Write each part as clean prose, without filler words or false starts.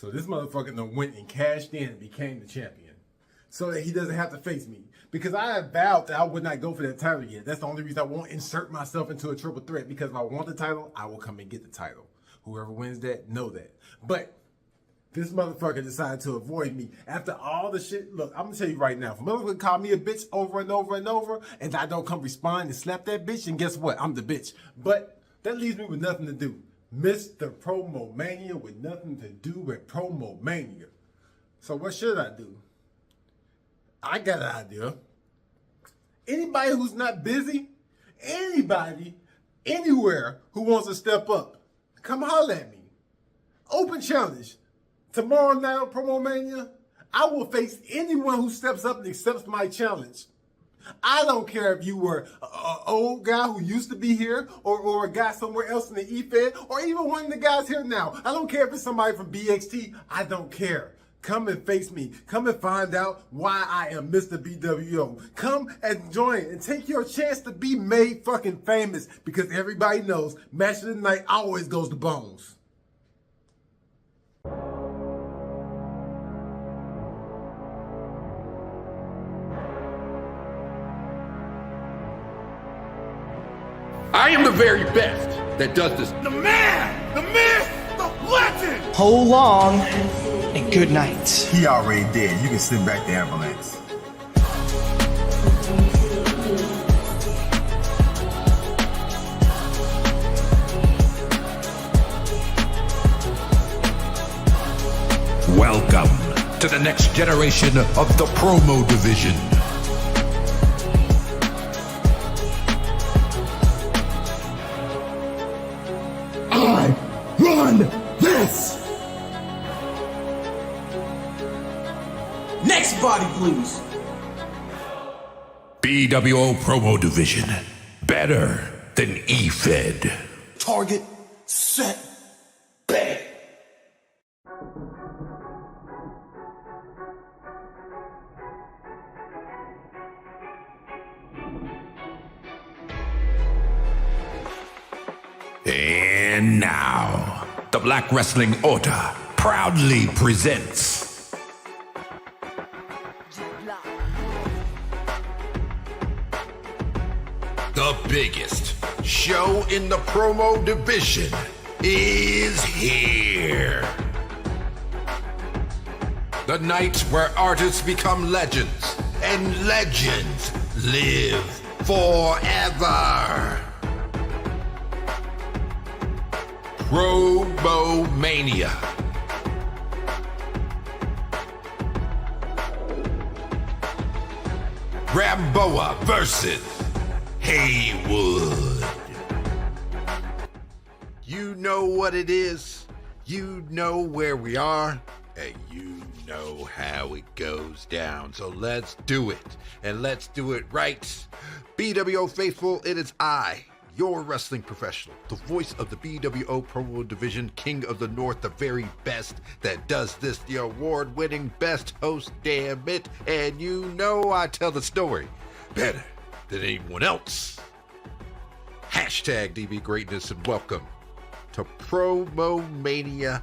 So this motherfucker done went and cashed in and became the champion. So that he doesn't have to face me. Because I have vowed that I would not go for that title yet. That's the only reason I won't insert myself into a triple threat. Because if I want the title, I will come and get the title. Whoever wins that, know that. But this motherfucker decided to avoid me after all the shit. Look, I'm gonna tell you right now. If a motherfucker call me a bitch over and over and over, and I don't come respond and slap that bitch, and guess what? I'm the bitch. But that leaves me with nothing to do. Mr. Promomania with nothing to do with Promomania. So what should I do? I got an idea. Anybody who's not busy, anybody, anywhere who wants to step up, come holler at me. Open challenge. Tomorrow night on Promomania, I will face anyone who steps up and accepts my challenge. I don't care if you were an old guy who used to be here or a guy somewhere else in the E-Fed or even one of the guys here now. I don't care if it's somebody from BXT. I don't care. Come and face me. Come and find out why I am Mr. bWo. Come and join and take your chance to be made fucking famous because everybody knows match of the night always goes to Bones. I am the very best that does this. The man, the myth, the legend. Hold long and good night. He already dead. You can send back the ambulance. Welcome to the next generation of the promo division. I run this! Next body, please. bWo promo division. Better than E-Fed. Target, set, bang. And now, the Black Wrestling Order proudly presents the biggest show in the promo division is here. The night where artists become legends and legends live forever. Promomania. Ramboa versus Haywood. You know what it is, you know where we are, and you know how it goes down. So let's do it, and let's do it right. bWo faithful, it is I, your wrestling professional, the voice of the bWo promo division, king of the north, the very best that does this, the award-winning best host, damn it. And you know I tell the story better than anyone else. Hashtag DB Greatness, and welcome to Promomania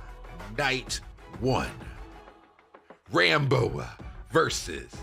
Night 1. Ramboa versus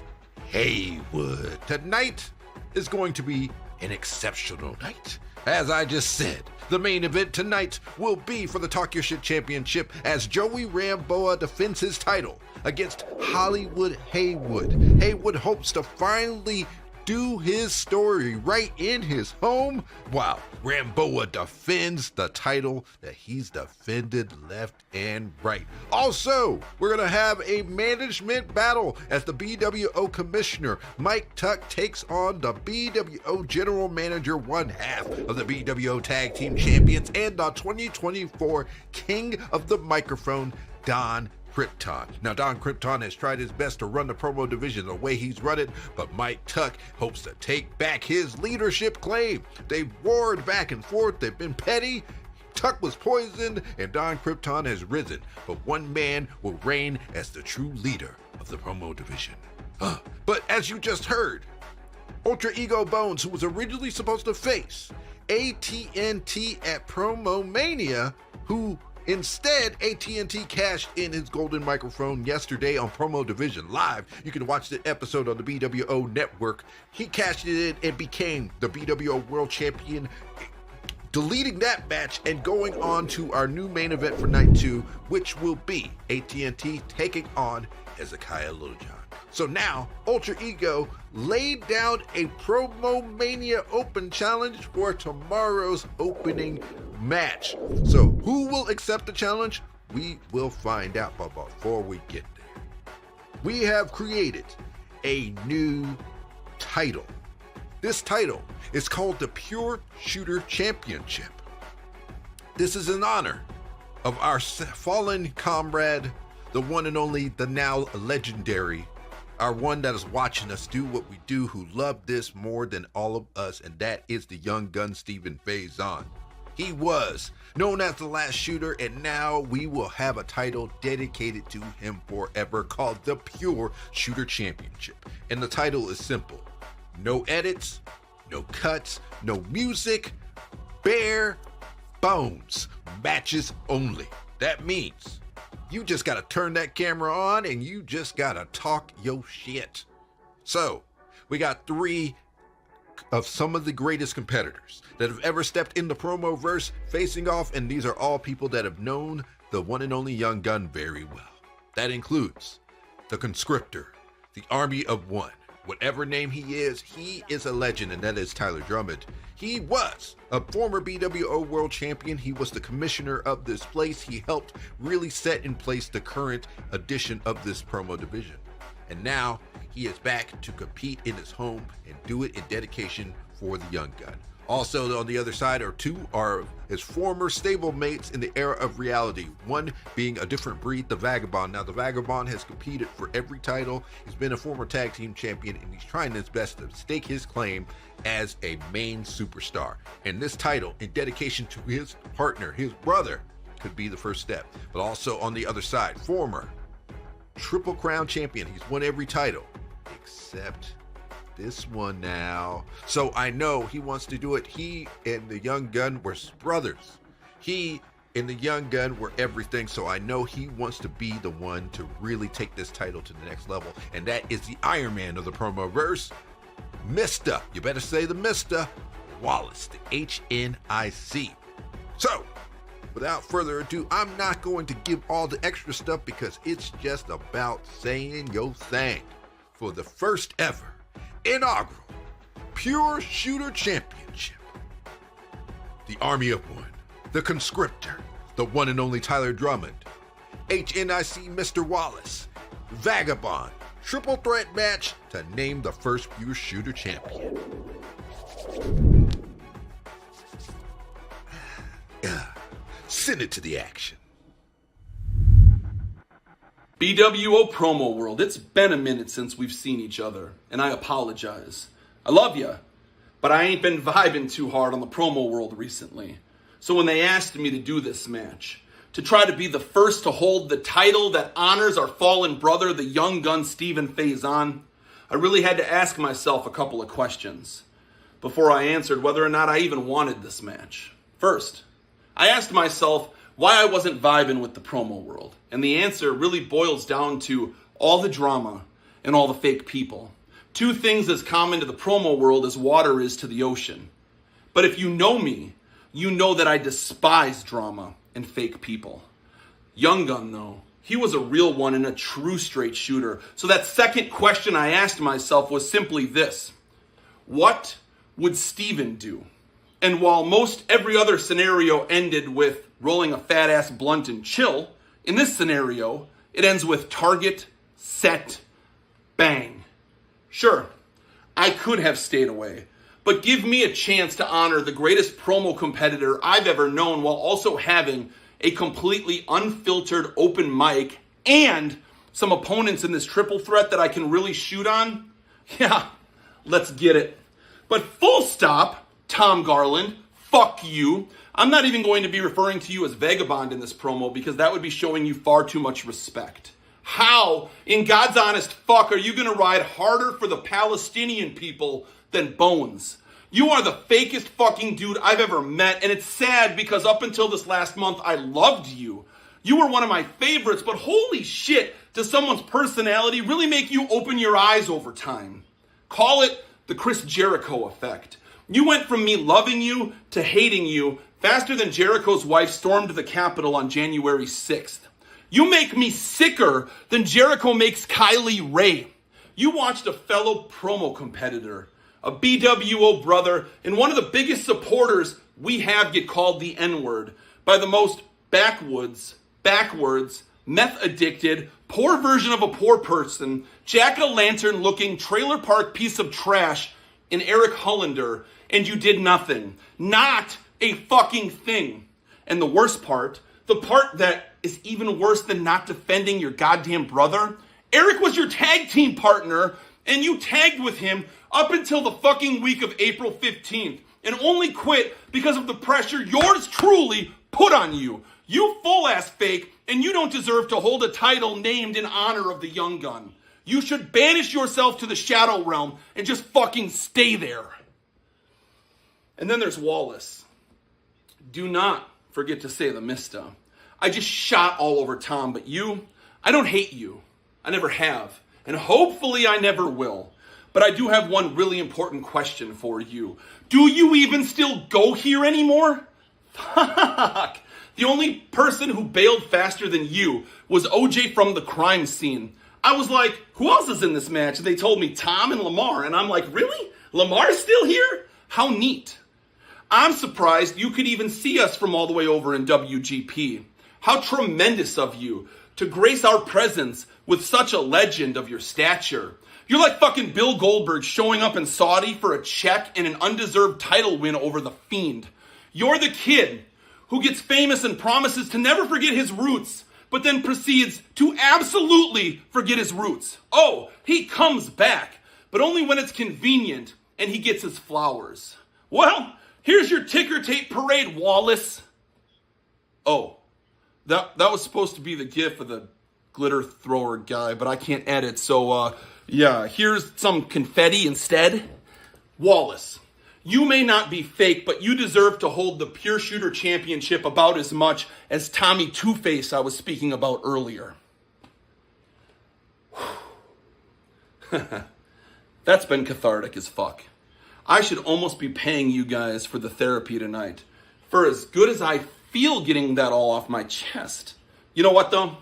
Haywood. Tonight is going to be an exceptional night. As I just said, the main event tonight will be for the Talk Your Shit Championship as Joey Ramboa defends his title against Hollywood Haywood. Haywood hopes to finally do his story right in his home while Ramboa defends the title that he's defended left and right. Also, we're going to have a management battle as the bWo commissioner Mike Tuck takes on the bWo general manager, one half of the bWo tag team champions and the 2024 king of the microphone, Don Krypton. Now, Don Krypton has tried his best to run the promo division the way he's run it, but Mike Tuck hopes to take back his leadership claim. They've warred back and forth, they've been petty. Tuck was poisoned, and Don Krypton has risen, but one man will reign as the true leader of the promo division. But as you just heard, Ultra Ego Bones, who was originally supposed to face AT&T at Promomania, who Instead, AT&T cashed in his golden microphone yesterday on Promo Division Live. You can watch the episode on the bWo network. He cashed it in and became the bWo World Champion, deleting that match and going on to our new main event for night 2, which will be AT&T taking on Hezekiah Littlejohn. So now, Ultra Ego laid down a Promomania Open challenge for tomorrow's opening match. So who will accept the challenge? We will find out, but before we get there, we have created a new title. This title is called the Pure Shooter Championship. This is in honor of our fallen comrade, the one and only, the now legendary, our one that is watching us do what we do, who loved this more than all of us, and that is the young gun Stephen Faison. He was known as the last shooter, and now we will have a title dedicated to him forever called the Pure Shooter Championship. And the title is simple. No edits, no cuts, no music, bare bones, matches only. That means you just gotta turn that camera on and you just gotta talk your shit. So, we got 3 of some of the greatest competitors that have ever stepped in the promo-verse facing off, and these are all people that have known the one and only Young Gun very well. That includes the Conscriptor, the Army of One. Whatever name he is a legend, and that is Tyler Drummond. He was a former bWo World Champion. He was the commissioner of this place. He helped really set in place the current edition of this promo division. And now he is back to compete in his home and do it in dedication for the Young Gun. Also on the other side are 2 are his former stablemates in the era of reality. One being a different breed, the Vagabond. Now the Vagabond has competed for every title. He's been a former tag team champion, and he's trying his best to stake his claim as a main superstar. And this title, in dedication to his partner, his brother, could be the first step. But also on the other side, former Triple Crown champion. He's won every title except this one now. So I know he wants to do it. He and the Young Gun were brothers. He and the Young Gun were everything. So I know he wants to be the one to really take this title to the next level. And that is the Iron Man of the promo-verse, Mista. You better say the Mista Wallace, the HNIC. So, without further ado, I'm not going to give all the extra stuff because it's just about saying your thing for the first ever inaugural Pure Shooter Championship. The Army of One, the Conscriptor, the one and only Tyler Drummond, HNIC Mr. Wallace, Vagabond, triple threat match to name the first Pure Shooter champion. Send it to the action. bWo Promo World, it's been a minute since we've seen each other, and I apologize. I love ya, but I ain't been vibing too hard on the Promo World recently. So when they asked me to do this match, to try to be the first to hold the title that honors our fallen brother, the Young Gun Stephen Faison, I really had to ask myself a couple of questions before I answered whether or not I even wanted this match. First, I asked myself why I wasn't vibing with the Promo World, and the answer really boils down to all the drama and all the fake people. 2 things as common to the Promo World as water is to the ocean. But if you know me, you know that I despise drama and fake people. Young Gun, though, he was a real one and a true straight shooter. So that second question I asked myself was simply this: what would Steven do? And while most every other scenario ended with rolling a fat ass blunt and chill, in this scenario, it ends with target, set, bang. Sure, I could have stayed away, but give me a chance to honor the greatest promo competitor I've ever known while also having a completely unfiltered open mic and some opponents in this triple threat that I can really shoot on. Yeah, let's get it. But full stop, Tom Garland, fuck you. I'm not even going to be referring to you as Vagabond in this promo because that would be showing you far too much respect. How, in God's honest fuck, are you going to ride harder for the Palestinian people than Bones? You are the fakest fucking dude I've ever met, and it's sad because up until this last month, I loved you. You were one of my favorites, but holy shit, does someone's personality really make you open your eyes over time? Call it the Chris Jericho effect. You went from me loving you to hating you faster than Jericho's wife stormed the Capitol on January 6th. You make me sicker than Jericho makes Kylie Ray. You watched a fellow promo competitor, a bWo brother, and one of the biggest supporters we have get called the N-word by the most backwards, meth-addicted, poor version of a poor person, jack-o'-lantern looking trailer park piece of trash in Eric Hollander, and you did nothing. Not a fucking thing. And the worst part, the part that is even worse than not defending your goddamn brother, Eric was your tag team partner, and you tagged with him up until the fucking week of April 15th, and only quit because of the pressure yours truly put on you. You full-ass fake, and you don't deserve to hold a title named in honor of the young gun. You should banish yourself to the Shadow Realm and just fucking stay there. And then there's Wallace. Do not forget to say the Mista. I just shot all over Tom, but you, I don't hate you. I never have. And hopefully I never will. But I do have one really important question for you. Do you even still go here anymore? Fuck. The only person who bailed faster than you was OJ from the crime scene. I was like, who else is in this match? And they told me Tom and Lamar. And I'm like, really? Lamar's still here? How neat. I'm surprised you could even see us from all the way over in WGP. How tremendous of you to grace our presence with such a legend of your stature. You're like fucking Bill Goldberg showing up in Saudi for a check and an undeserved title win over The Fiend. You're the kid who gets famous and promises to never forget his roots, but then proceeds to absolutely forget his roots. Oh, he comes back, but only when it's convenient and he gets his flowers. Well, here's your ticker tape parade, Wallace. Oh, that was supposed to be the gif of the glitter thrower guy, but I can't edit, so yeah, here's some confetti instead. Wallace, you may not be fake, but you deserve to hold the Pure Shooter Championship about as much as Tommy Two-Face I was speaking about earlier. That's been cathartic as fuck. I should almost be paying you guys for the therapy tonight. For as good as I feel getting that all off my chest. You know what though?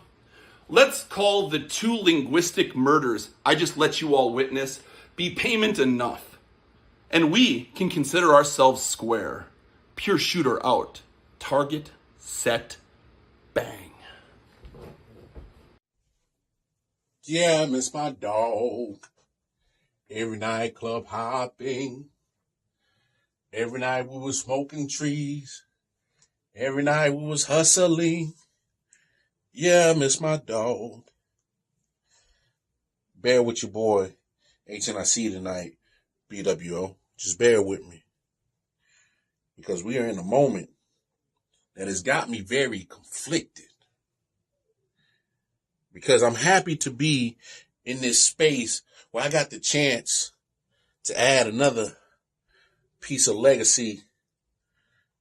Let's call the 2 linguistic murders I just let you all witness be payment enough. And we can consider ourselves square. Pure Shooter out. Target, set, bang. Yeah, I miss my dog. Every night club hopping. Every night we was smoking trees. Every night we was hustling. Yeah, I miss my dog. Bear with your boy, HNIC tonight, bWo. Just bear with me. Because we are in a moment that has got me very conflicted. Because I'm happy to be in this space where I got the chance to add another piece of legacy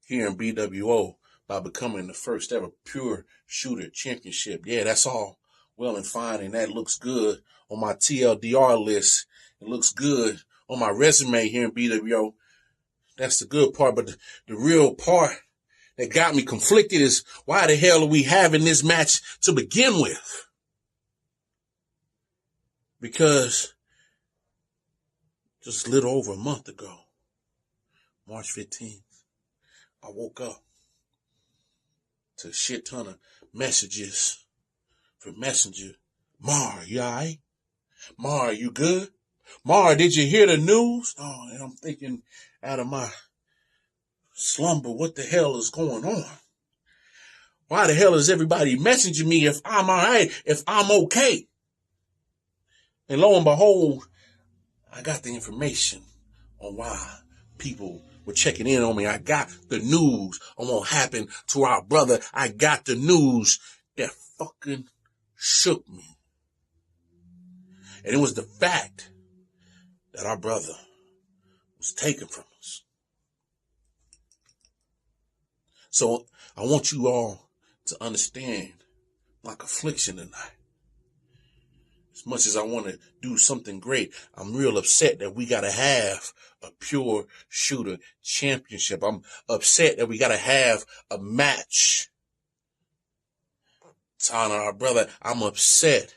here in bWo by becoming the first ever Pure Shooter Championship. Yeah, that's all well and fine, and that looks good on my TLDR list. It looks good on my resume here in bWo. That's the good part, but the real part that got me conflicted is why the hell are we having this match to begin with? Because just a little over a month ago, March 15th, I woke up to a shit ton of messages from Messenger. Mar, you all right? Mar, you good? Mar, did you hear the news? Oh, and I'm thinking out of my slumber, what the hell is going on? Why the hell is everybody messaging me if I'm all right, if I'm okay? And lo and behold, I got the information on why people were checking in on me. I got the news on what happened to our brother. I got the news that fucking shook me. And it was the fact that our brother was taken from us. So I want you all to understand my affliction tonight. As much as I want to do something great, I'm real upset that we got to have a pure shooter championship. I'm upset that we got to have a match to honor our brother. I'm upset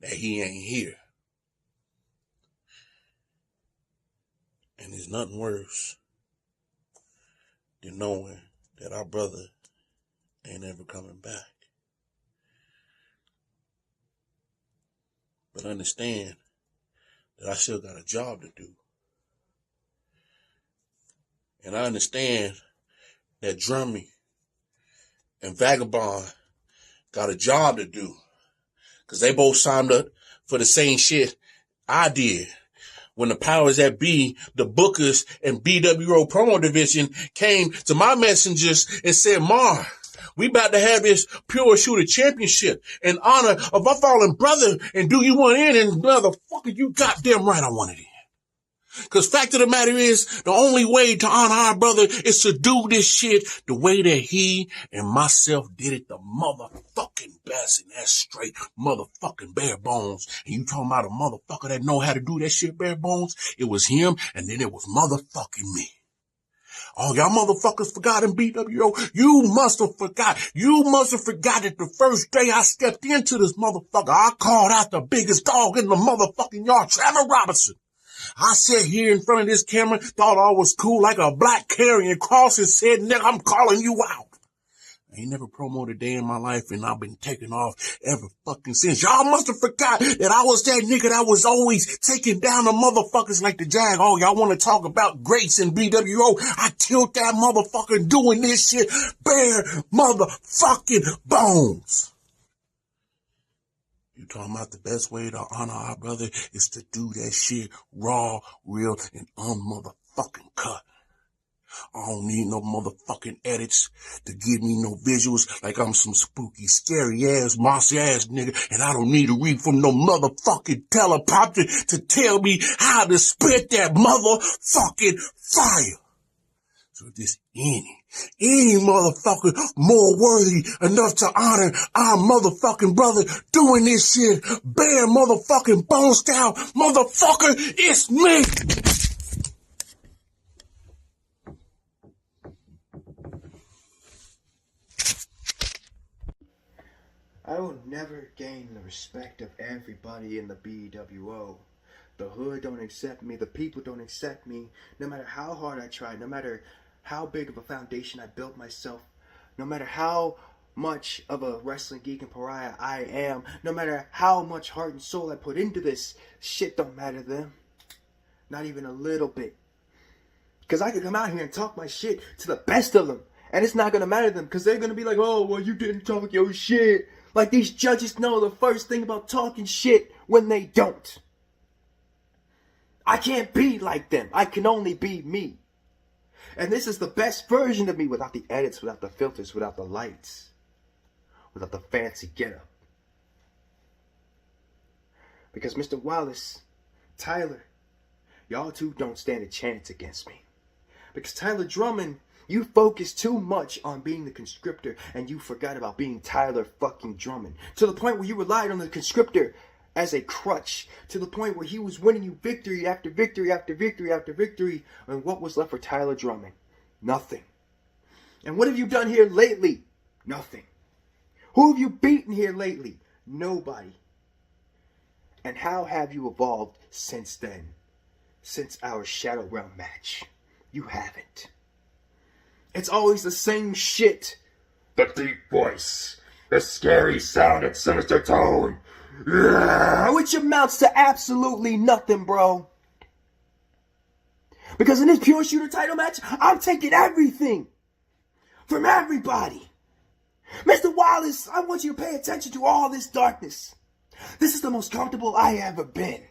that he ain't here. And there's nothing worse than knowing that our brother ain't ever coming back. But understand that I still got a job to do. And I understand that Drummond and VAGABOND got a job to do. Because they both signed up for the same shit I did. When the powers that be, the bookers and bWo promo division came to my messengers and said, Mar, we about to have this pure shooter championship in honor of our fallen brother. And do you want in? And motherfucker, you goddamn right I wanted in. Because fact of the matter is, the only way to honor our brother is to do this shit the way that he and myself did it the motherfucking best. And that's straight motherfucking bare bones. And you talking about a motherfucker that know how to do that shit bare bones? It was him, and then it was motherfucking me. Oh, y'all motherfuckers forgot in bWo. You must have forgot. You must have forgot that the first day I stepped into this motherfucker, I called out the biggest dog in the motherfucking yard, Trevor Robinson. I sat here in front of this camera, thought I was cool like a black carrying cross and said, nigga, I'm calling you out. I ain't never promoted a day in my life, and I've been taking off ever fucking since. Y'all must have forgot that I was that nigga that was always taking down the motherfuckers like the Jag. Oh, y'all want to talk about greats in bWo? I killed that motherfucker doing this shit bare motherfucking bones. You talking about the best way to honor our brother is to do that shit raw, real, and unmotherfucking cut. I don't need no motherfucking edits to give me no visuals like I'm some spooky, scary ass, mossy ass nigga, and I don't need to read from no motherfucking teleprompter to tell me how to spit that motherfucking fire. So this any motherfucker more worthy enough to honor our motherfucking brother doing this shit bare motherfucking bone style, motherfucker, it's me. I will never gain the respect of everybody in the bWo. The hood don't accept me, the people don't accept me, no matter how hard I try, no matter how big of a foundation I built myself, no matter how much of a wrestling geek and pariah I am, no matter how much heart and soul I put into this, shit don't matter to them. Not even a little bit. Because I could come out here and talk my shit to the best of them, and it's not going to matter to them, because they're going to be like, oh, well, you didn't talk your shit. Like these judges know the first thing about talking shit when they don't. I can't be like them. I can only be me. And this is the best version of me without the edits, without the filters, without the lights, without the fancy getup. Because Mr. Wallace, Tyler, y'all two don't stand a chance against me. Because Tyler Drummond, you focus too much on being the conscriptor and you forgot about being Tyler fucking Drummond. To the point where you relied on the conscriptor as a crutch, to the point where he was winning you victory after victory after victory after victory, and what was left for Tyler Drummond? Nothing. And what have you done here lately? Nothing. Who have you beaten here lately? Nobody. And how have you evolved since then? Since our Shadow Realm match? You haven't. It's always the same shit. The deep voice, the scary sound and sinister tone, which amounts to absolutely nothing, bro. Because in this pure shooter title match, I'm taking everything from everybody. Mr. Wallace, I want you to pay attention to all this darkness. This is the most comfortable I ever been.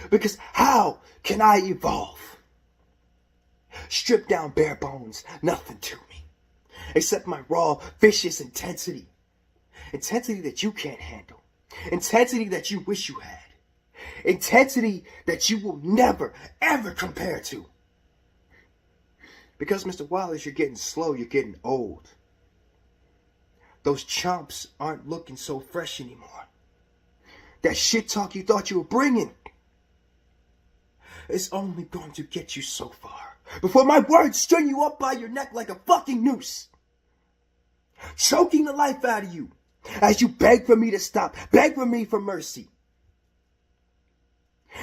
Because how can I evolve? Stripped down bare bones, nothing to me. Except my raw, vicious intensity. Intensity that you can't handle. Intensity that you wish you had. Intensity that you will never, ever compare to. Because, Mr. Wallace, you're getting slow, you're getting old. Those chumps aren't looking so fresh anymore. That shit talk you thought you were bringing, it's only going to get you so far before my words string you up by your neck like a fucking noose, choking the life out of you as you beg for me to stop, beg for me for mercy.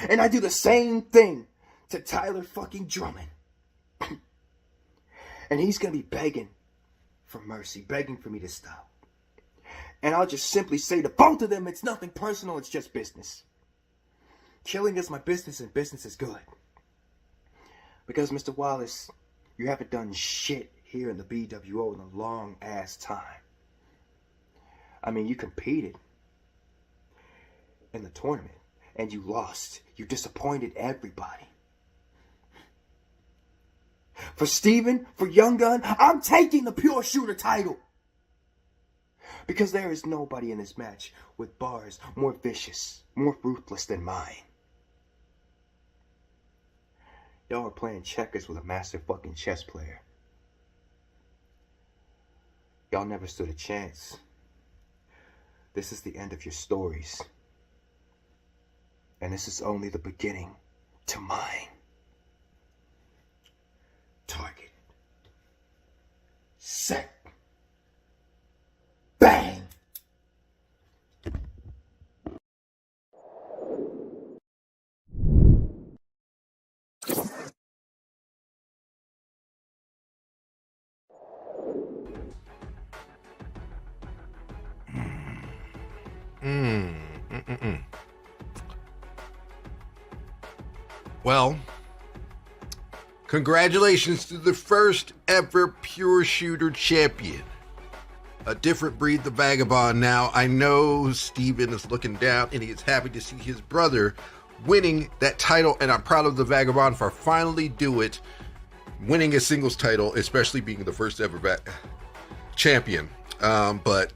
And I do the same thing to Tyler fucking Drummond. And he's gonna be begging for mercy, begging for me to stop. And I'll just simply say to both of them, it's nothing personal, it's just business. Killing is my business and business is good. Because, Mr. Wallace, you haven't done shit here in the bWo in a long ass time. I mean, you competed in the tournament and you lost. You disappointed everybody. For Steven, for Young Gun, I'm taking the Pure Shooter title. Because there is nobody in this match with bars more vicious, more ruthless than mine. Y'all are playing checkers with a master fucking chess player. Y'all never stood a chance. This is the end of your stories. And this is only the beginning to mine. Target. Set. Bang! Well, congratulations to the first ever Pure Shooter champion. A different breed, the Vagabond. Now, I know Steven is looking down and he is happy to see his brother winning that title, and I'm proud of the Vagabond for finally winning a singles title, especially being the first ever champion. But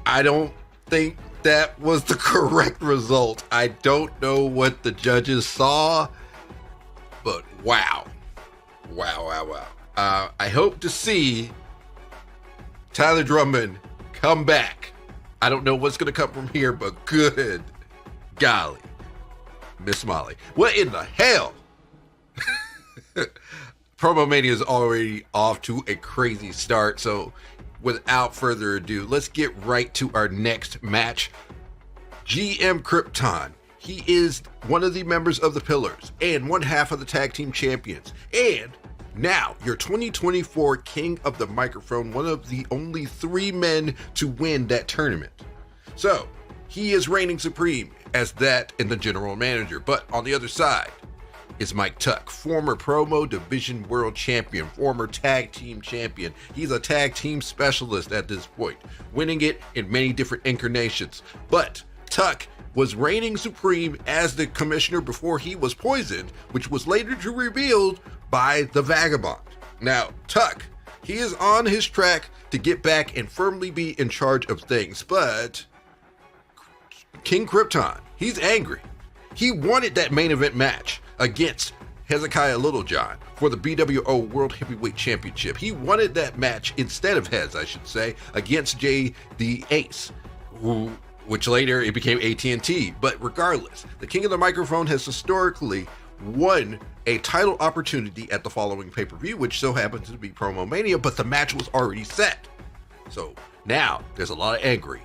I don't think that was the correct result. I don't know what the judges saw, but wow. I hope to see Tyler Drummond come back. I don't know what's going to come from here, but good golly, Miss Molly. What in the hell? Promomania is already off to a crazy start, so without further ado, let's get right to our next match. GM Krypton. He is one of the members of the Pillars and one half of the tag team champions. And now your 2024 King of the Microphone, one of the only 3 men to win that tournament. So he is reigning supreme as that and the general manager. But on the other side is Mike Tuck, former Promo Division World Champion, former Tag Team Champion. He's a tag team specialist at this point, winning it in many different incarnations. But Tuck was reigning supreme as the commissioner before he was poisoned, which was later revealed by the Vagabond. Now, Tuck, he is on his track to get back and firmly be in charge of things, but King Krypton, he's angry. He wanted that main event match against Hezekiah Littlejohn for the bWo World Heavyweight Championship. He wanted that match instead of Hez, I should say, against Jay the Ace, which later it became AT&T. But regardless, the King of the Microphone has historically won a title opportunity at the following pay-per-view, which so happens to be Promomania, but the match was already set. So now there's a lot of angry.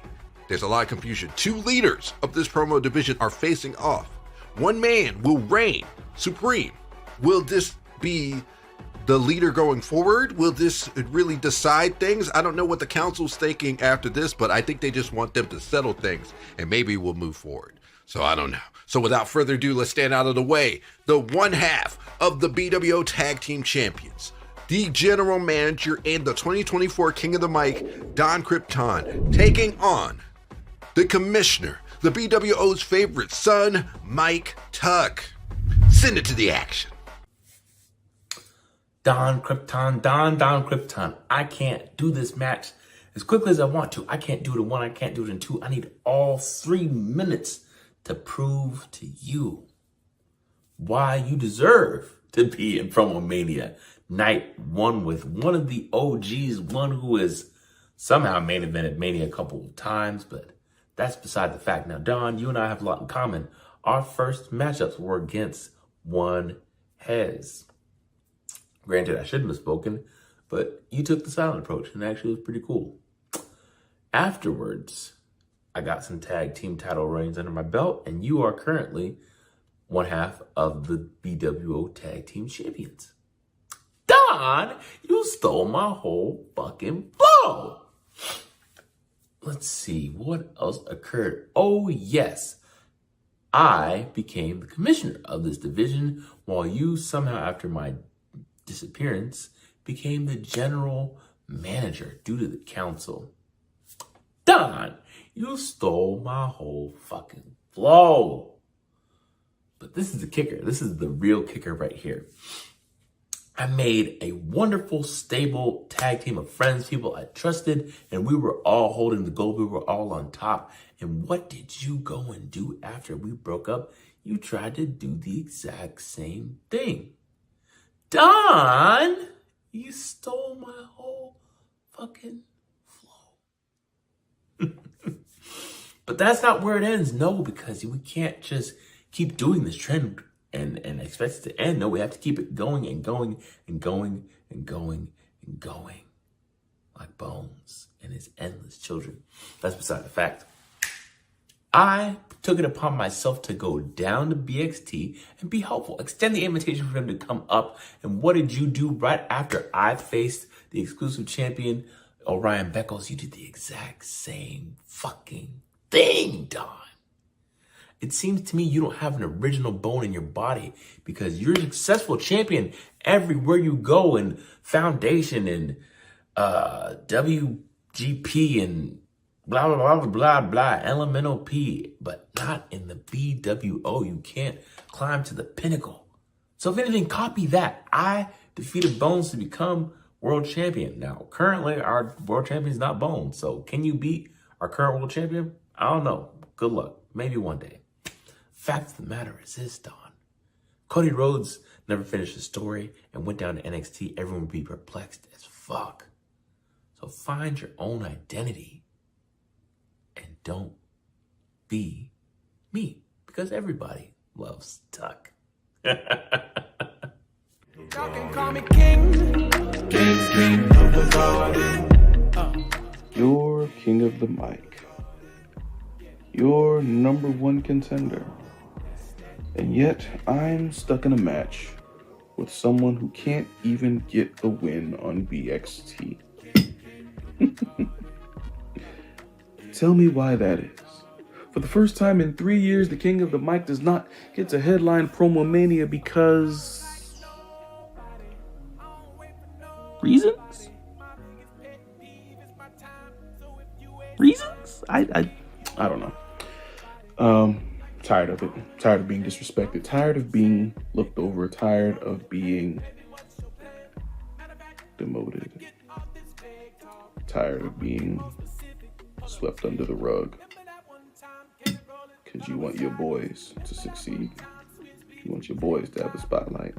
There's a lot of confusion. 2 leaders of this promo division are facing off. One man will reign supreme. Will this be the leader going forward? Will this really decide things? I don't know what the council's thinking after this, but I think they just want them to settle things and maybe we'll move forward. So I don't know. So without further ado, let's stand out of the way. The one half of the bWo Tag Team Champions, the General Manager and the 2024 King of the Mic, Don Krypton, taking on the Commissioner, the bWo's favorite son, Mike Tuck. Send it to the action. Don Krypton. I can't do this match as quickly as I want to. I can't do it in 1, I can't do it in 2. I need all 3 minutes to prove to you why you deserve to be in Promomania Night 1 with one of the OGs, one who has somehow main evented Mania a couple of times, but that's beside the fact. Now, Don, you and I have a lot in common. Our first matchups were against one Hez. Granted, I shouldn't have spoken, but you took the silent approach, and actually it was pretty cool. Afterwards, I got some tag team title reigns under my belt, and you are currently one half of the bWo tag team champions. Don, you stole my whole fucking flow. Let's see, what else occurred? Oh, yes. I became the commissioner of this division, while you somehow, after my disappearance, became the general manager due to the council. Don, you stole my whole fucking flow. But this is the kicker. This is the real kicker right here. I made a wonderful, stable tag team of friends, people I trusted, and we were all holding the gold. We were all on top. And what did you go and do after we broke up? You tried to do the exact same thing. Don, you stole my whole fucking flow. But that's not where it ends. No, because we can't just keep doing this trend and expect it to end. No, we have to keep it going and going and going and going and going. Like Bones and his endless children. That's beside the fact. I took it upon myself to go down to BXT and be helpful. Extend the invitation for him to come up. And what did you do right after I faced the exclusive champion, Orion Beckles? You did the exact same fucking thing, Don. It seems to me you don't have an original bone in your body, because you're a successful champion everywhere you go, in Foundation and WGP and blah, blah, blah, blah, blah, Elemental P, but not in the bWo. You can't climb to the pinnacle. So if anything, copy that. I defeated Bones to become world champion. Now, currently, our world champion is not Bones. So can you beat our current world champion? I don't know. Good luck. Maybe one day. Fact of the matter is this, Don. Cody Rhodes never finished the story and went down to NXT. Everyone would be perplexed as fuck. So find your own identity and don't be me, because everybody loves Tuck. Y'all can call me King. King of the garden. You're king of the mic. You're #1 contender. And yet, I'm stuck in a match with someone who can't even get the win on BXT. Tell me why that is. For the first time in 3 years, the king of the mic does not get to headline Promomania because... reasons? Reasons? I don't know. Tired of it. Tired of being disrespected. Tired of being looked over. Tired of being demoted. Tired of being swept under the rug. Because you want your boys to succeed. You want your boys to have the spotlight.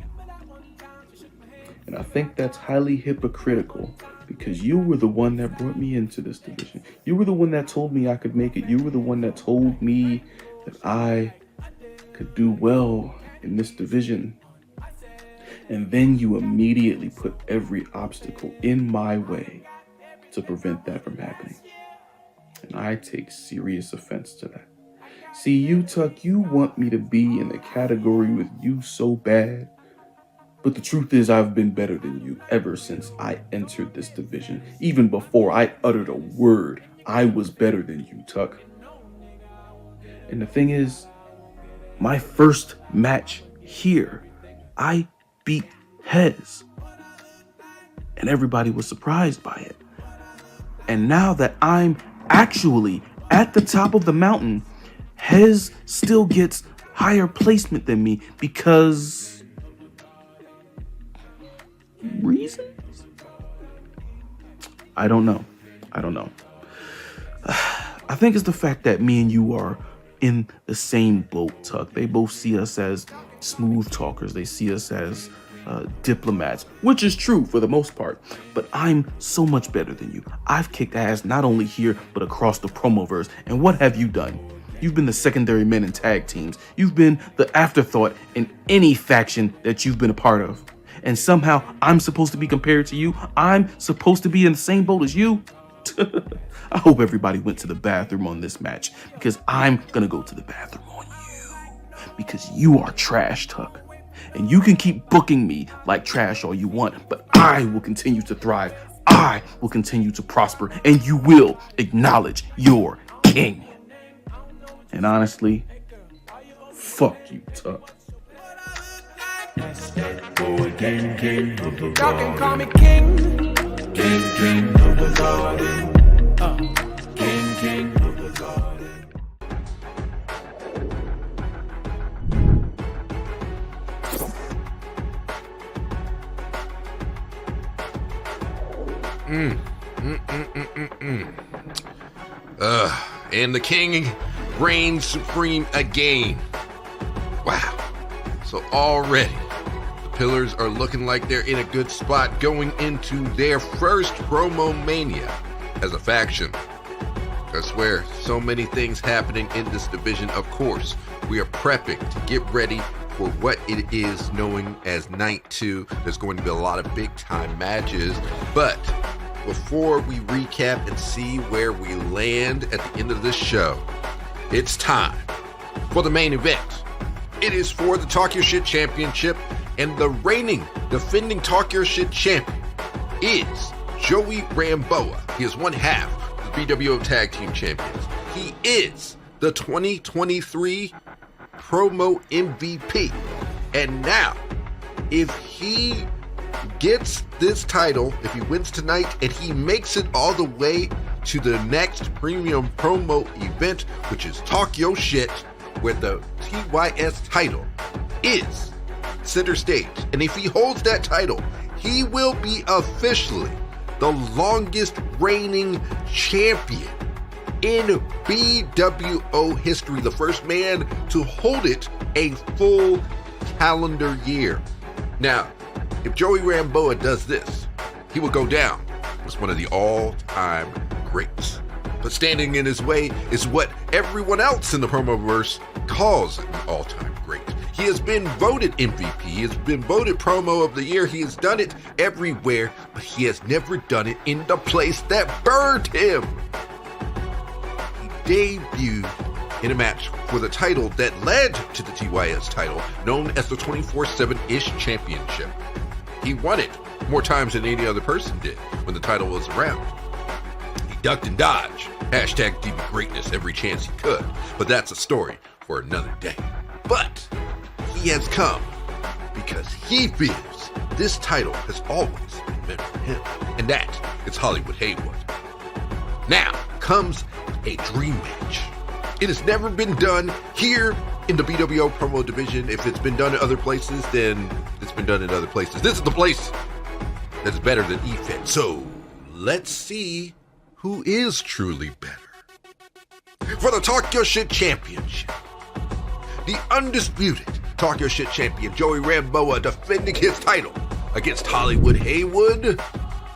And I think that's highly hypocritical, because you were the one that brought me into this division. You were the one that told me I could make it. You were the one that told me that I could do well in this division. And then you immediately put every obstacle in my way to prevent that from happening. And I take serious offense to that. See, you, Tuck, you want me to be in the category with you so bad. But the truth is, I've been better than you ever since I entered this division. Even before I uttered a word, I was better than you, Tuck. And the thing is, my first match here, I beat Hez. And everybody was surprised by it. And now that I'm actually at the top of the mountain, Hez still gets higher placement than me because... reasons? I don't know. I think it's the fact that me and you are in the same boat, Tuck. They both see us as smooth talkers. They see us as diplomats, which is true for the most part. But I'm so much better than you. I've kicked ass not only here, but across the Promoverse. And what have you done? You've been the secondary men in tag teams. You've been the afterthought in any faction that you've been a part of. And somehow I'm supposed to be compared to you? I'm supposed to be in the same boat as you? I hope everybody went to the bathroom on this match, because I'm gonna go to the bathroom on you. Because you are trash, Tuck. And you can keep booking me like trash all you want, but I will continue to thrive. I will continue to prosper, and you will acknowledge your king. And honestly, fuck you, Tuck. Boy, king of the Y'all can call me king. King of the garden. King of the garden. And the king reigns supreme again. Wow. So already, the Pillars are looking like they're in a good spot going into their first Promomania as a faction. I swear, so many things happening in this division. Of course, we are prepping to get ready for what it is known as Night 2. There's going to be a lot of big-time matches, but before we recap and see where we land at the end of this show, it's time for the main event. It is for the Talk Your Shit Championship, and the reigning, defending Talk Your Shit champion is Joey Ramboa. He is one half of the bWo Tag Team Champions. He is the 2023 Promo MVP. And now, if he gets this title, if he wins tonight and he makes it all the way to the next premium promo event, which is Talk Your Shit, where the TYS title is center stage, and if he holds that title, he will be officially the longest reigning champion in bWo history, the first man to hold it a full calendar year. Now, if Joey Ramboa does this, he will go down as one of the all-time greats. But standing in his way is what everyone else in the Promoverse calls an all-time great. He has been voted MVP. He has been voted Promo of the Year. He has done it everywhere, but he has never done it in the place that burned him. He debuted in a match for the title that led to the TYS title, known as the 24/7-ish Championship. He won it more times than any other person did when the title was around. He ducked and dodged, hashtag DB greatness every chance he could, but that's a story for another day. But he has come because he feels this title has always been meant for him, and that is Hollywood Haywood. Now comes a dream match. It has never been done here in the bWo promo division. If it's been done in other places, then it's been done in other places. This is the place that's better than EFED. So let's see who is truly better. For the Talk Your Shit Championship, the undisputed Talk Your Shit champion Joey Ramboa defending his title against Hollywood Haywood.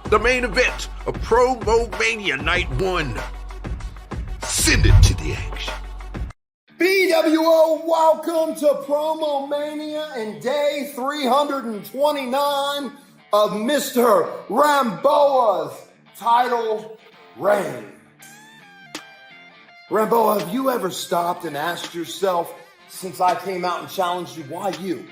The main event of Promomania Night 1. Send it to the action. bWo, welcome to Promomania and day 329 of Mr. Ramboa's title reign. Ramboa, have you ever stopped and asked yourself, since I came out and challenged you, why you?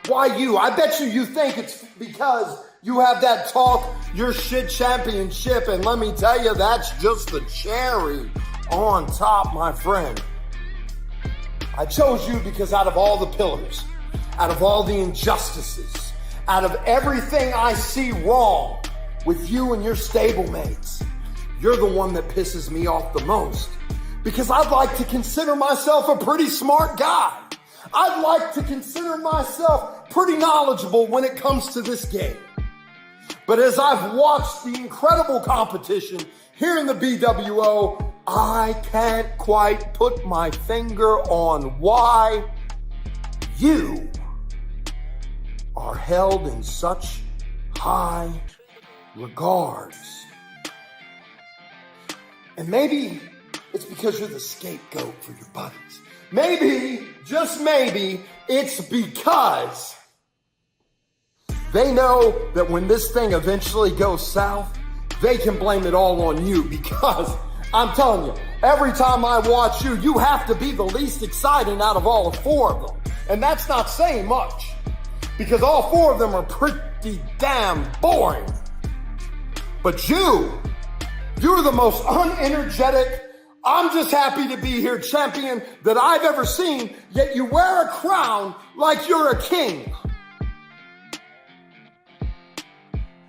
Why you? I bet you think it's because you have that Talk Your Shit Championship, and let me tell you, that's just the cherry on top, my friend. I chose you because out of all the pillars, out of all the injustices, out of everything I see wrong with you and your stablemates, you're the one that pisses me off the most. Because I'd like to consider myself a pretty smart guy. I'd like to consider myself pretty knowledgeable when it comes to this game. But as I've watched the incredible competition here in the bWo, I can't quite put my finger on why you are held in such high regards. And maybe it's because you're the scapegoat for your buddies. Maybe, just maybe, it's because they know that when this thing eventually goes south, they can blame it all on you, because I'm telling you, every time I watch you, you have to be the least exciting out of all 4 of them. And that's not saying much, because all 4 of them are pretty damn boring. But you're the most unenergetic, I'm just happy to be here champion that I've ever seen, yet you wear a crown like you're a king.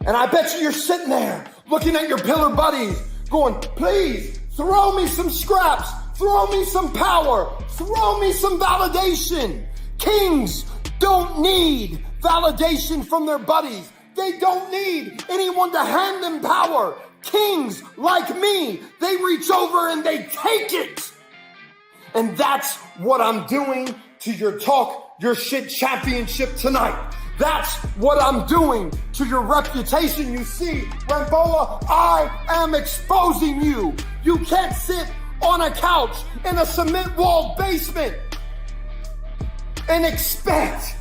And I bet you're sitting there looking at your pillar buddies going, please throw me some scraps, throw me some power, throw me some validation. Kings don't need validation from their buddies. They don't need anyone to hand them power. Kings like me, they reach over and they take it. And that's what I'm doing to your Talk Your Shit Championship tonight. That's what I'm doing to your reputation. You see, Ramboa, I am exposing you. You can't sit on a couch in a cement-walled basement and expect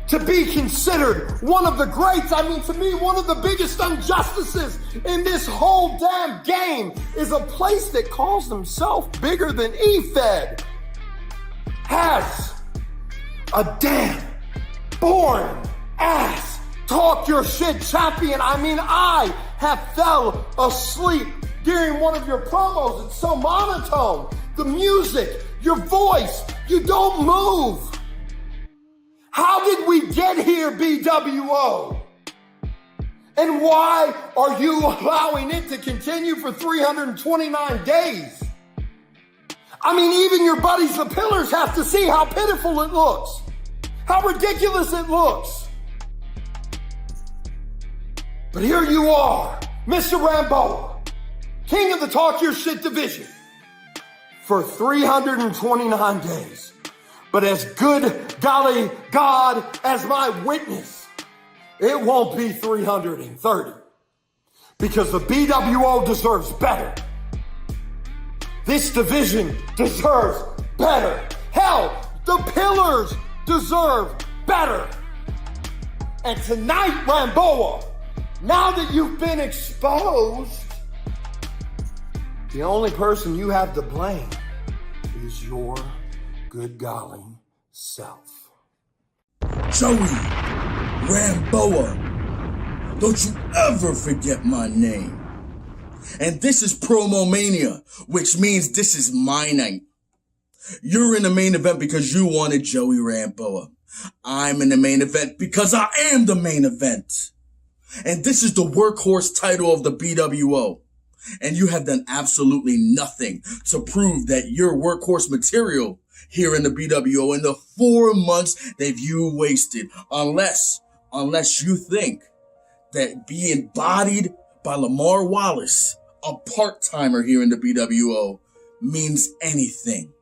to be considered one of the greats. I mean, to me, one of the biggest injustices in this whole damn game is a place that calls themselves bigger than EFED has a damn boring ass Talk Your Shit champion. I mean, I have fell asleep during one of your promos. It's so monotone. The music, your voice, you don't move. How did we get here, bWo? And why are you allowing it to continue for 329 days? I mean, even your buddies, the Pillars, have to see how pitiful it looks, how ridiculous it looks. But here you are, Mr. Ramboa, king of the Talk Your Shit division, for 329 days. But as good golly God as my witness, it won't be 330, because the bWo deserves better. This division deserves better. Hell, the Pillars deserve better. And tonight, Ramboa, now that you've been exposed, the only person you have to blame is your good golly self. Joey Ramboa, don't you ever forget my name. And this is Promomania, which means this is my night. You're in the main event because you wanted Joey Ramboa. I'm in the main event because I am the main event. And this is the workhorse title of the bWo. And you have done absolutely nothing to prove that you're workhorse material here in the bWo in the 4 months that you wasted. Unless you think that being bodied by Lamar Wallace, a part-timer here in the bWo, means anything.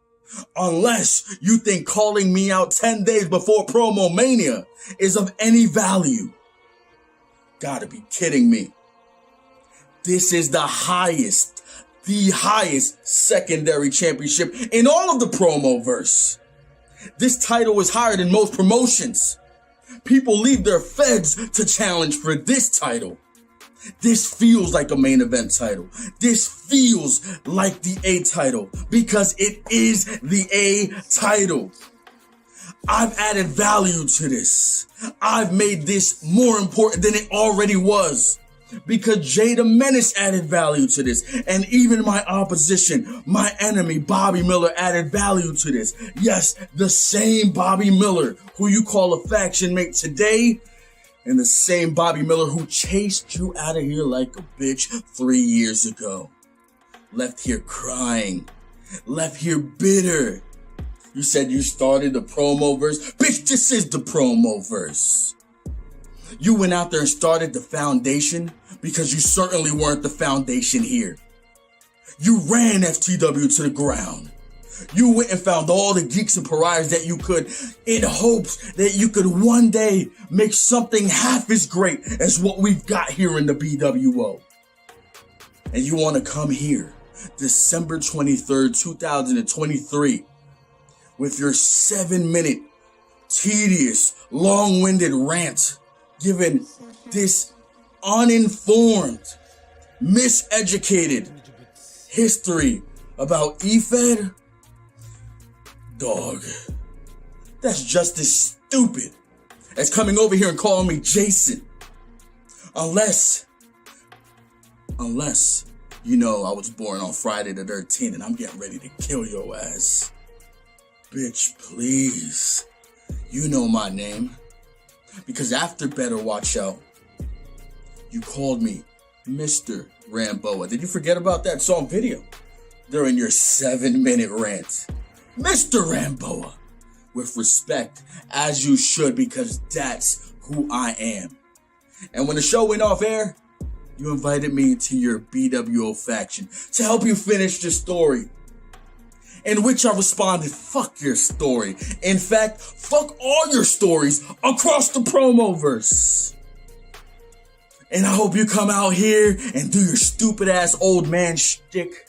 Unless you think calling me out 10 days before Promomania is of any value. Gotta be kidding me. This is the highest secondary championship in all of the promo-verse. This title is higher than most promotions. People leave their feds to challenge for this title. This feels like a main event title. This feels like the A title because it is the A title. I've added value to this. I've made this more important than it already was. Because Jay the Menace added value to this. And even my opposition, my enemy, Bobby Miller, added value to this. Yes, the same Bobby Miller who you call a faction mate today, and the same Bobby Miller who chased you out of here like a bitch 3 years ago. Left here crying. Left here bitter. You said you started the promo verse. Bitch, this is the promo verse. You went out there and started the foundation because you certainly weren't the foundation here. You ran FTW to the ground. You went and found all the geeks and pariahs that you could in hopes that you could one day make something half as great as what we've got here in the bWo. And you want to come here December 23rd, 2023 with your 7-minute tedious, long-winded rant giving this uninformed, miseducated history about EFED? Dog, that's just as stupid as coming over here and calling me Jason. Unless, you know, I was born on Friday the 13th and I'm getting ready to kill your ass. Bitch, please. You know my name. Because after Better Watch Out, you called me Mr. Ramboa. Did you forget about that song video? During your 7-minute rant. Mr. Ramboa. With respect, as you should, because that's who I am. And when the show went off air, you invited me into your bWo faction to help you finish the story. In which I responded, fuck your story. In fact, fuck all your stories across the Promoverse. And I hope you come out here and do your stupid ass old man shtick.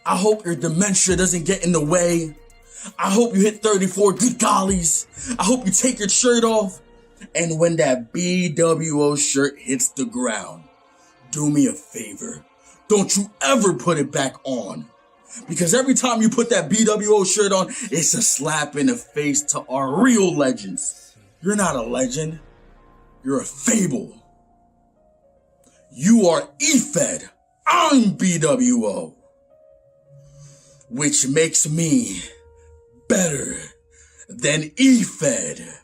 I hope your dementia doesn't get in the way. I hope you hit 34 good gollies. I hope you take your shirt off. And when that bWo shirt hits the ground, do me a favor. Don't you ever put it back on. Because every time you put that bWo shirt on, it's a slap in the face to our real legends. You're not a legend. You're a fable. You are EFED. I'm bWo. Which makes me better than EFED.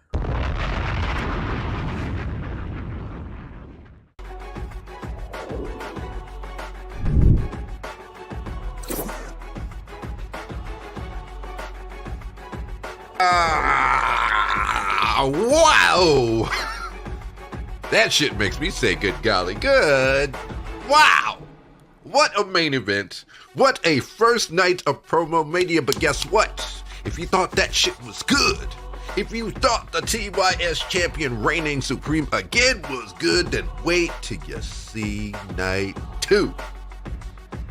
Wow! That shit makes me say good golly good. Wow! What a main event. What a first night of Promomania. But guess what? If you thought that shit was good, if you thought the TYS champion reigning supreme again was good, then wait till you see night 2.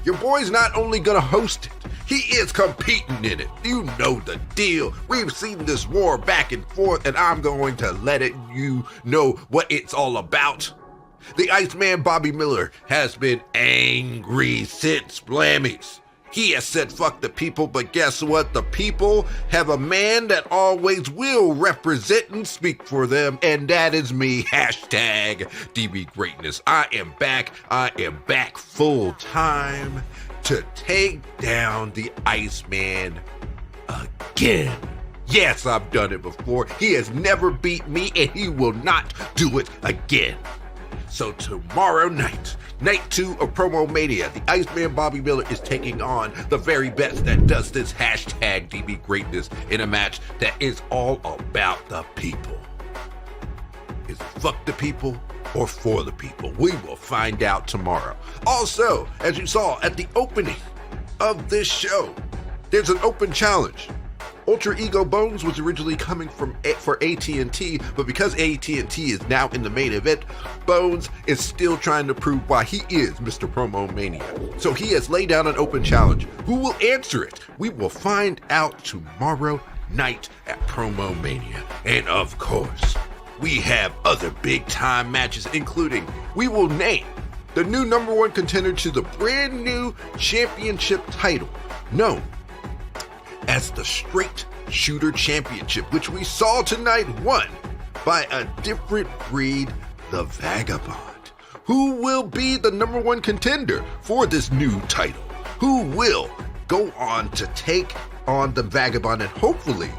Your boy's not only gonna host it, he is competing in it. You know the deal. We've seen this war back and forth, and I'm going to let you know what it's all about. The Iceman Bobby Miller has been angry since Blammy's. He has said fuck the people, but guess what? The people have a man that always will represent and speak for them, and that is me. Hashtag DB Greatness. I am back full time to take down the Iceman again. Yes, I've done it before. He has never beat me, and he will not do it again. So tomorrow night, night 2 of Promomania, the Iceman Bobby Miller is taking on the very best that does this hashtag DB Greatness in a match that is all about the people. Is it fuck the people or for the people? We will find out tomorrow. Also, as you saw at the opening of this show, there's an open challenge. Ultra Ego Bones was originally coming for AT&T, but because AT&T is now in the main event, Bones is still trying to prove why he is Mr. Promomania. So he has laid down an open challenge. Who will answer it? We will find out tomorrow night at Promomania. And of course, we have other big time matches, including we will name the new #1 contender to the brand new championship title, known as the Straight Shooter Championship, which we saw tonight won by a different breed, the Vagabond. Who will be the #1 contender for this new title? Who will go on to take on the Vagabond and hopefully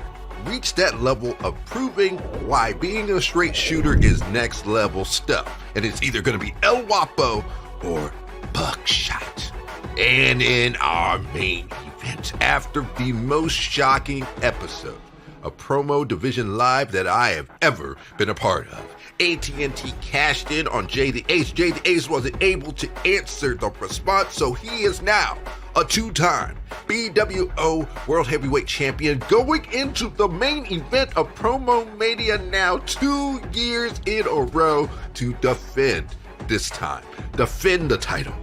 reach that level of proving why being a straight shooter is next level stuff? And it's either going to be El Guapo or Buckshot. And in our main event, after the most shocking episode of Promo Division Live that I have ever been a part of, AT&T cashed in on Jay the Ace. Jay the Ace wasn't able to answer the response, so he is now a two-time bWo World Heavyweight Champion going into the main event of Promomania now 2 years in a row to defend the title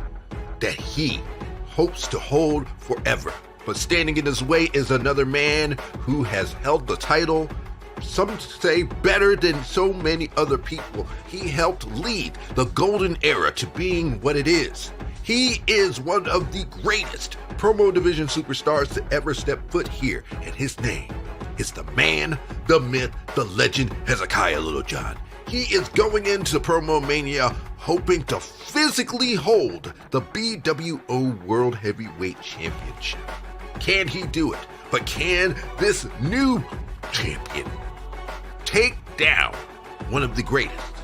that he hopes to hold forever. But standing in his way is another man who has held the title, some say better than so many other people. He helped lead the golden era to being what it is. He is one of the greatest promo division superstars to ever step foot here, and his name is the man, the myth, the legend, Hezekiah Littlejohn. He is going into Promomania hoping to physically hold the bWo World Heavyweight Championship. Can he do it? But can this new champion take down one of the greatest?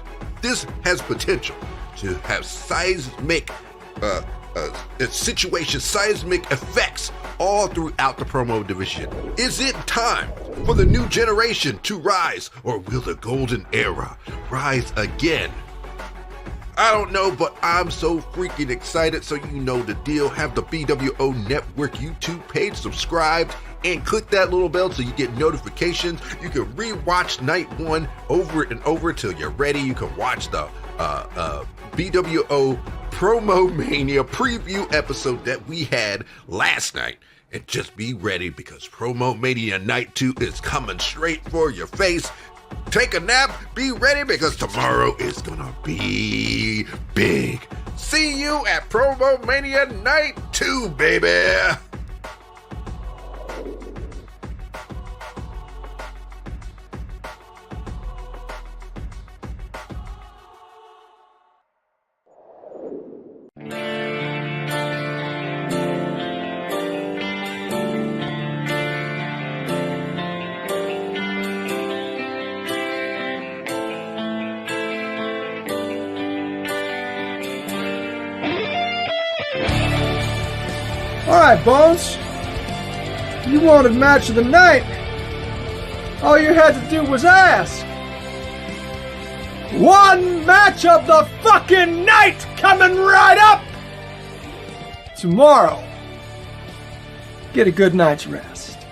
This has potential to have seismic effects all throughout the promo division. Is it time for the new generation to rise, or will the golden era rise again? I don't know, but I'm so freaking excited. So you know the deal. Have the bWo Network YouTube page subscribed and click that little bell so you get notifications. You can rewatch night 1 over and over till you're ready. You can watch the bWo Promomania preview episode that we had last night. And just be ready, because Promomania Night 2 is coming straight for your face. Take a nap, be ready, because tomorrow is gonna be big. See you at Promomania Night 2, baby! Alright, Bones. You wanted match of the night. All you had to do was ask. One match of the fucking night coming right up! Tomorrow. Get a good night's rest.